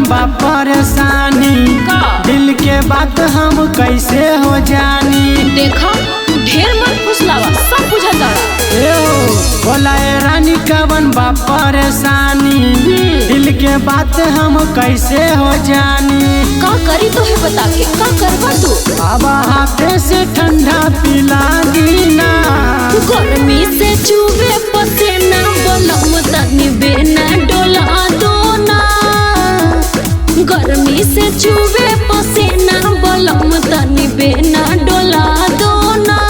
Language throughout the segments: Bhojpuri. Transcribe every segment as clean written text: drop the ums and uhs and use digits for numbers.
बा परेशानी, दिल के बात हम कैसे हो जानी। देखा ढेर मत फुसलावा, सब बुझाता। बोला रानी कवन बा परेशानी, दिल के बात हम कैसे हो जानी। का करी तो है बता के, का करवा तू? अब हाथे से ठंडा पिला दीना, गर्मी से चुबे पसीना, बलम तनी बेना डोला दो ना। गर्मी से चुबे पसीना, बलम तनी बेना डोला दो ना।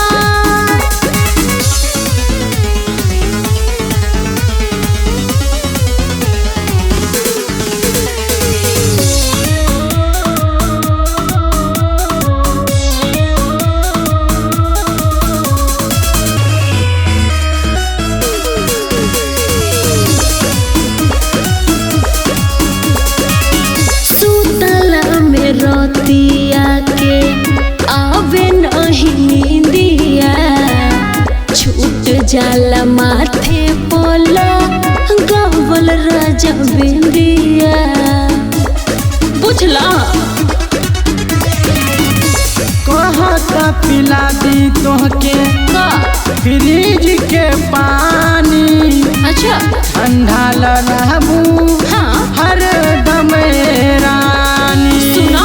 रतिया के आवे नहीं नींदिया, छूट जाला माथे पोला गावल राजा बिंदिया। बुझला कहता पिला दी तोहके का फ्रिज के पानी। अच्छा ठंडा रहबू हाँ हर दम रानी। सुना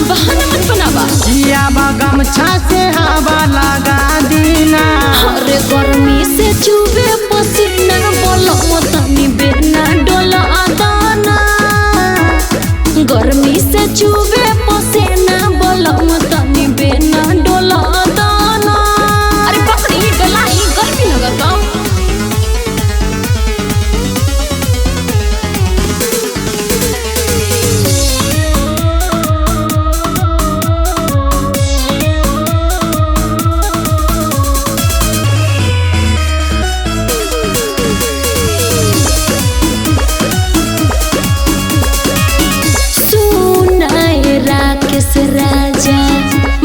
बहाना मत बनावा, जियाबा गमछा से हवा लगा दीना। अरे गर्मी से चुबे पसीना, बोलो तनी बेना डोला दाना। गर्मी से चुबे पसीना, बोलो तनी बेना डोला दाना। अरे पकड़ी डलाई, गर्मी लगता। राजा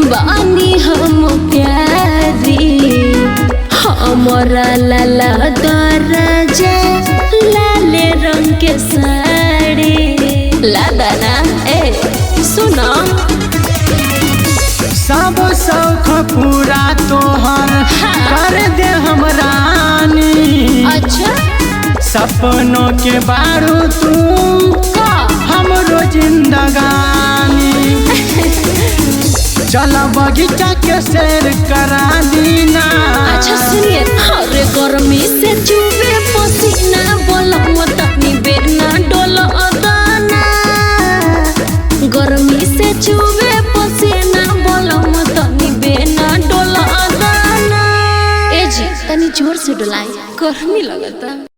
बानी हम प्यारी, हमारा लाला दराजा लाले रंग के साड़ी लादा ना। ए सुना सब शौक पूरा तोहर कर दे हम रानी। अच्छा सपनों के बारू तू का हमरो जिंदगानी। चल बगीचा के सैर करा दीना। अच्छा सुनिए, अरे गर्मी से चुबे पसीना, बोलम तनी बेना डोला दाना। गर्मी से चुबे पसीना, बोलम तनी बेना डोला दाना। ए जी तनी जोर से डोलाई, गर्मी लगता।